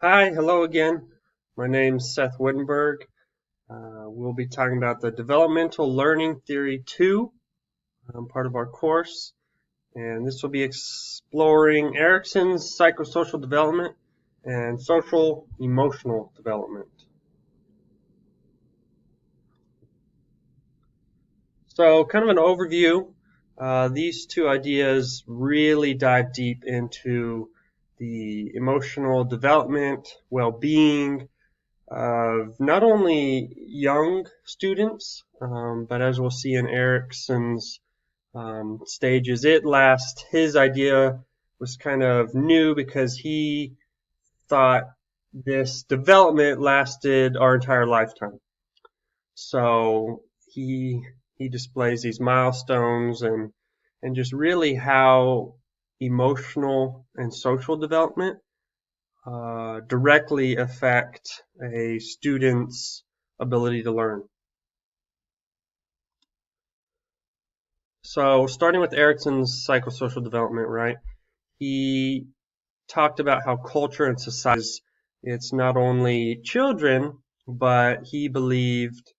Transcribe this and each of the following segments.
Hi, hello again. My name's Seth Wittenberg. We'll be talking about the Developmental Learning Theory 2, part of our course. And this will be exploring Erikson's psychosocial development and social emotional development. So, kind of an overview. These two ideas really dive deep into the emotional development, well-being, of not only young students, but as we'll see in Erikson's stages, his idea was kind of new because he thought this development lasted our entire lifetime. So he displays these milestones and just really how emotional and social development directly affect a student's ability to learn. So, starting with Erikson's psychosocial development, right? He talked about how culture and society it's not only children, but he believed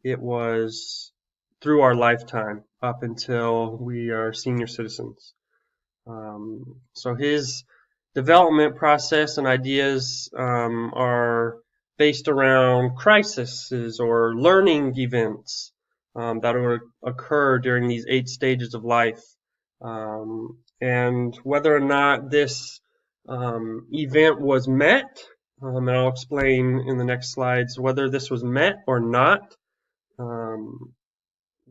it was through our lifetime up until we are senior citizens. So his development process and ideas are based around crises or learning events that will occur during these 8 stages of life. And whether or not this event was met, and I'll explain in the next slides whether this was met or not, um,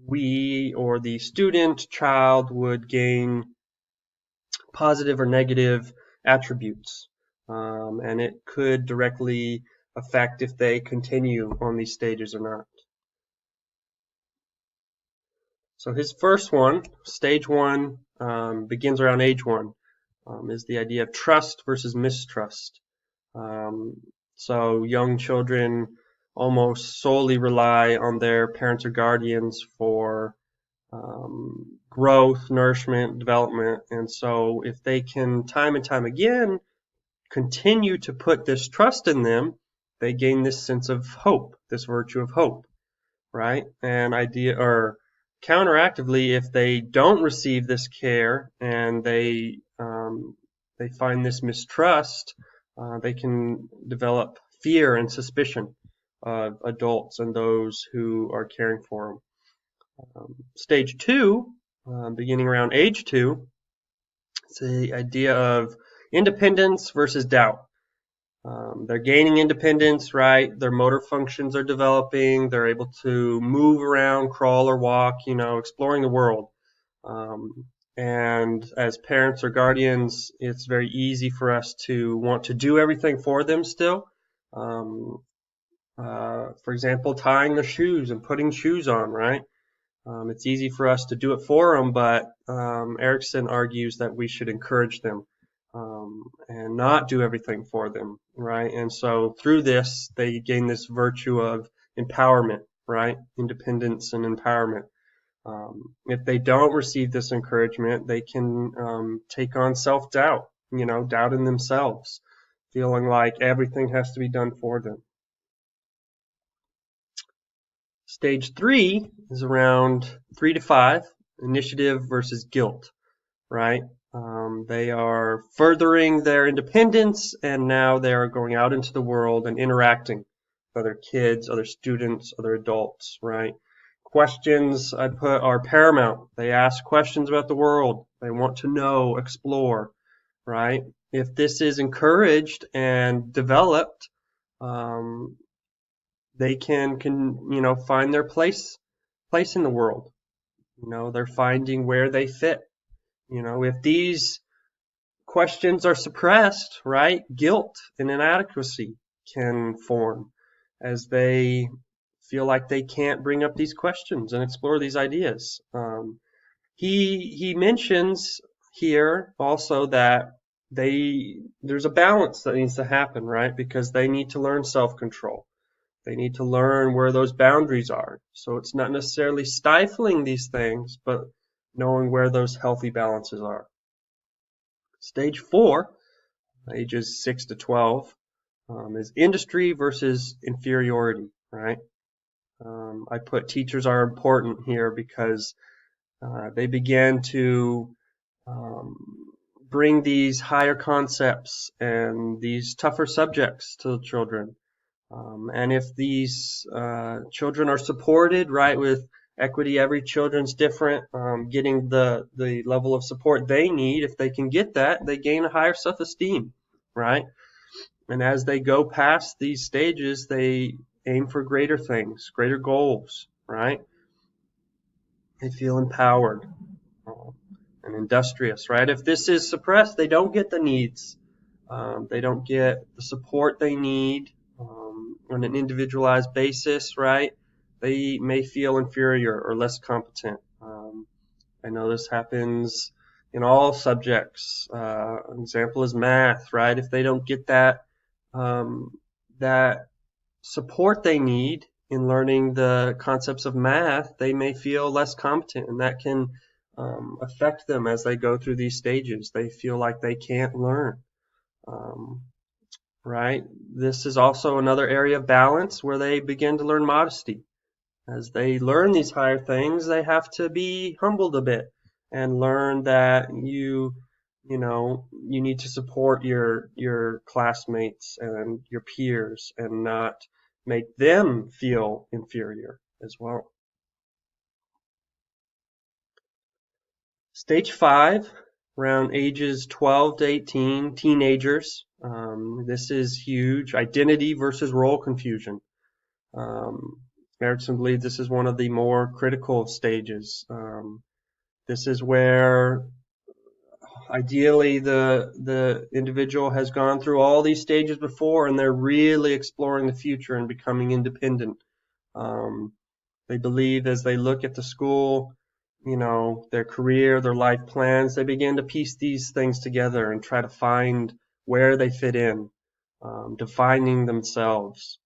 we or the student child would gain positive or negative attributes. And it could directly affect if they continue on these stages or not. So his first one, stage one, begins around age one, is the idea of trust versus mistrust. So young children almost solely rely on their parents or guardians for growth, nourishment, development. And so if they can time and time again continue to put this trust in them, they gain this sense of hope, this virtue of hope, right? And counteractively, if they don't receive this care and they find this mistrust, they can develop fear and suspicion of adults and those who are caring for them. Stage two, beginning around age two, it's the idea of independence versus doubt. They're gaining independence, right? Their motor functions are developing. They're able to move around, crawl or walk, exploring the world. And as parents or guardians, it's very easy for us to want to do everything for them still. For example, tying their shoes and putting shoes on, right? It's easy for us to do it for them, but Erikson argues that we should encourage them and not do everything for them, right? And so through this, they gain this virtue of empowerment, right? Independence and empowerment. If they don't receive this encouragement, they can take on self-doubt, doubt in themselves, feeling like everything has to be done for them. Stage three is around 3 to 5, initiative versus guilt, right? They are furthering their independence and now they are going out into the world and interacting with other kids, other students, other adults, right? Questions I put are paramount. They ask questions about the world. They want to know, explore, right? If this is encouraged and developed, um, they can find their place in the world. They're finding where they fit. If these questions are suppressed, right, guilt and inadequacy can form as they feel like they can't bring up these questions and explore these ideas. He mentions here also that there's a balance that needs to happen, right? Because they need to learn self-control. They need to learn where those boundaries are. So it's not necessarily stifling these things, but knowing where those healthy balances are. Stage 4, ages 6 to 12, is industry versus inferiority, right? I put teachers are important here because they began to bring these higher concepts and these tougher subjects to the children. And if these children are supported, right, with equity, every children's different, getting the level of support they need, if they can get that, they gain a higher self-esteem, right? And as they go past these stages, they aim for greater things, greater goals, right? They feel empowered and industrious, right? If this is suppressed, they don't get the needs. They don't get the support they need on an individualized basis, right? They may feel inferior or less competent. I know this happens in all subjects. An example is math, right? If they don't get that that support they need in learning the concepts of math, they may feel less competent, and that can affect them as they go through these stages. They feel like they can't learn. Right? This is also another area of balance where they begin to learn modesty. As they learn these higher things, they have to be humbled a bit and learn that you need to support your classmates and your peers and not make them feel inferior as well. Stage 5, around ages 12 to 18, teenagers. This is huge. Identity versus role confusion. Erickson believes this is one of the more critical stages. This is where ideally the individual has gone through all these stages before and they're really exploring the future and becoming independent. They believe as they look at the school, their career, their life plans, they begin to piece these things together and try to find where they fit in, defining themselves.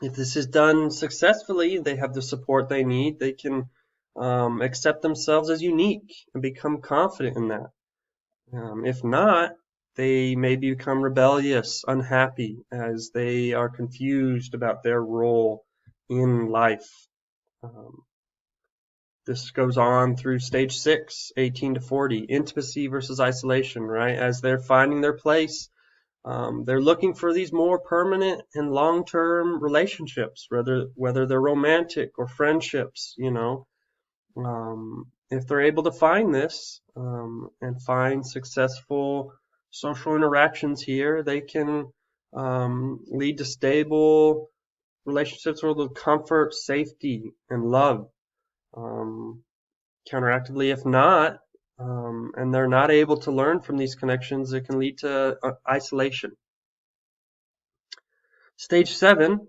If this is done successfully, they have the support they need, they can accept themselves as unique and become confident in that. If not, they may become rebellious, unhappy, as they are confused about their role in life. This goes on through stage 6, 18 to 40, intimacy versus isolation, right? As they're finding their place, they're looking for these more permanent and long-term relationships, whether they're romantic or friendships, if they're able to find this and find successful social interactions here, they can lead to stable relationships with comfort, safety, and love. Counteractively, if not, and they're not able to learn from these connections, it can lead to isolation. Stage 7,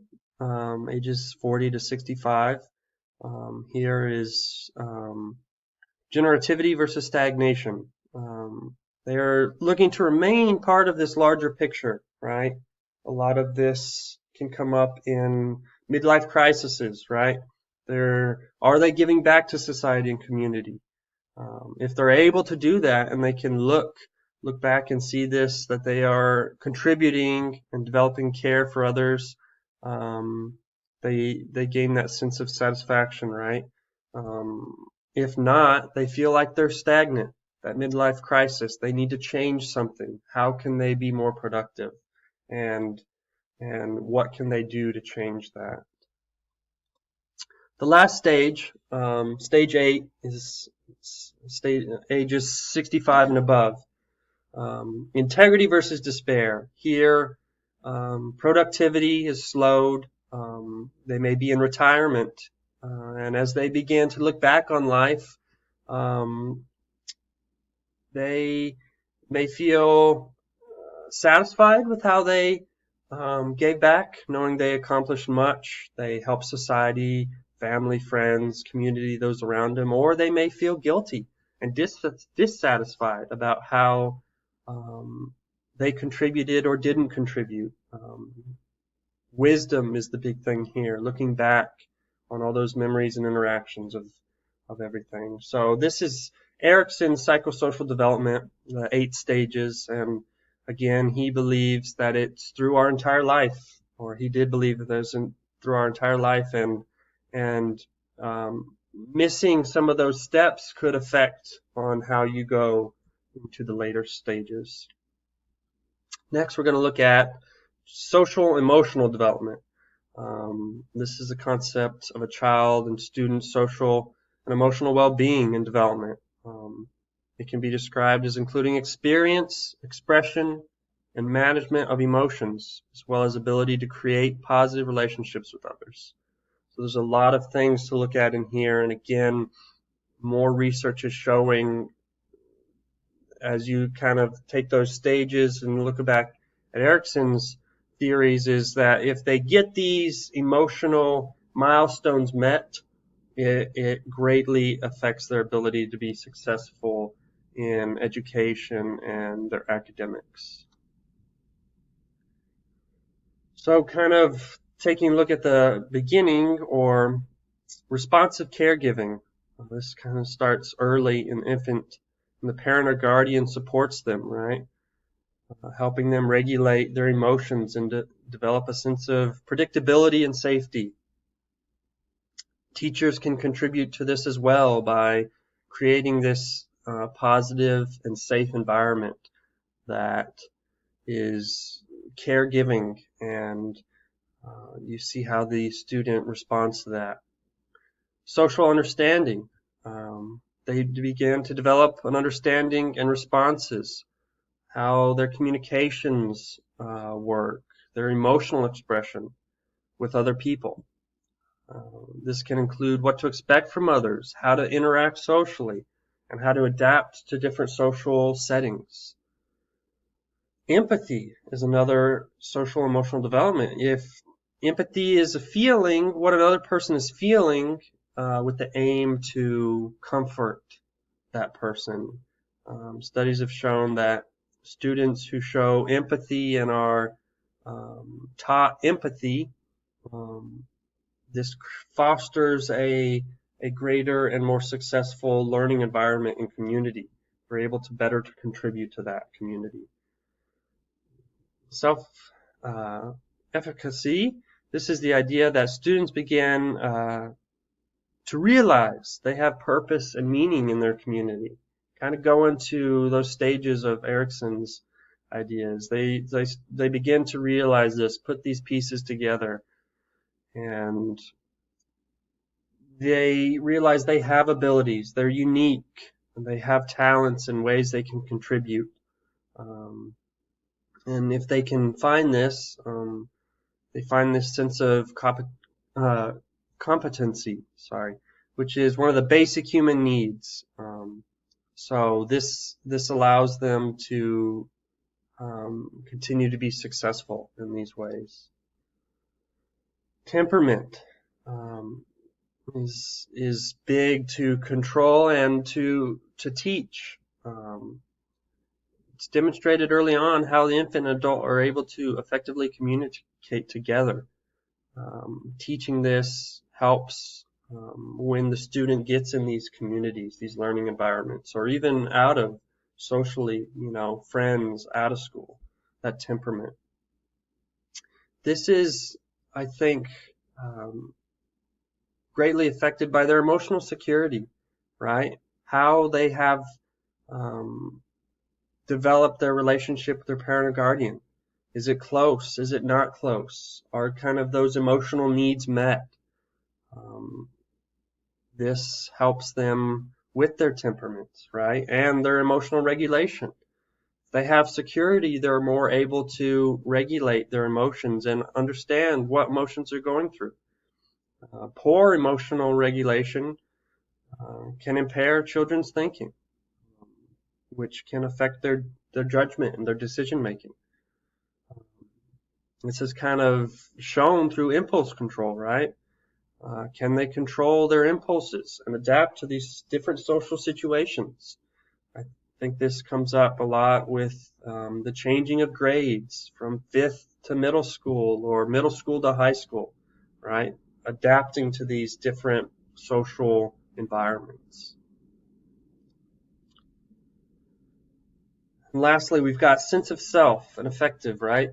ages 40 to 65. Here is generativity versus stagnation. They are looking to remain part of this larger picture, right? A lot of this can come up in midlife crises, right? Are they giving back to society and community? If they're able to do that and they can look back and see this, that they are contributing and developing care for others, they gain that sense of satisfaction, right? If not, they feel like they're stagnant. That midlife crisis, they need to change something. How can they be more productive? And what can they do to change that? The last stage, stage 8, is ages 65 and above. Integrity versus despair. Here, productivity is slowed. They may be in retirement. And as they begin to look back on life, they may feel satisfied with how they gave back, knowing they accomplished much. They helped society, family, friends, community, those around them, or they may feel guilty and dissatisfied about how they contributed or didn't contribute. Wisdom is the big thing here, looking back on all those memories and interactions of everything. So this is Erickson's Psychosocial Development, the 8 stages, and Again, he believes that it's through our entire life, or he did believe that it's through our entire life, and missing some of those steps could affect on how you go into the later stages. Next, we're going to look at social emotional development. This is a concept of a child and student's social and emotional well-being and development. It can be described as including experience, expression, and management of emotions, as well as ability to create positive relationships with others. So there's a lot of things to look at in here, and again, more research is showing, as you kind of take those stages and look back at Erikson's theories, is that if they get these emotional milestones met, it greatly affects their ability to be successful in education and their academics. So kind of taking a look at the beginning, or responsive caregiving. This kind of starts early in the infant, and the parent or guardian supports them, right? Helping them regulate their emotions and develop a sense of predictability and safety. Teachers can contribute to this as well by creating this positive and safe environment that is caregiving, and you see how the student responds to that. Social understanding. They begin to develop an understanding and responses, how their communications work, their emotional expression with other people. This can include what to expect from others, how to interact socially, and how to adapt to different social settings. Empathy is another social emotional development. If empathy is a feeling what another person is feeling, with the aim to comfort that person. Studies have shown that students who show empathy and are taught empathy, this fosters a greater and more successful learning environment and community. We're able to better contribute to that community. Self-efficacy. This is the idea that students begin to realize they have purpose and meaning in their community. Kind of go into those stages of Erikson's ideas. They begin to realize this, put these pieces together, and they realize they have abilities, they're unique, and they have talents and ways they can contribute. And if they can find this, they find this sense of competency, which is one of the basic human needs. So this allows them to continue to be successful in these ways. Temperament is big to control and to teach. It's demonstrated early on how the infant and adult are able to effectively communicate together. Teaching this helps when the student gets in these communities, these learning environments, or even out of socially, friends out of school, that temperament. This is, I think, greatly affected by their emotional security, right? How they have developed their relationship with their parent or guardian. Is it close? Is it not close? Are kind of those emotional needs met? This helps them with their temperaments, right? And their emotional regulation. If they have security, they're more able to regulate their emotions and understand what emotions they're going through. Poor emotional regulation can impair children's thinking, which can affect their judgment and their decision making. This is kind of shown through impulse control, right? Can they control their impulses and adapt to these different social situations? I think this comes up a lot with the changing of grades from 5th to middle school or middle school to high school, right? Adapting to these different social environments. And lastly, we've got sense of self and affective, right?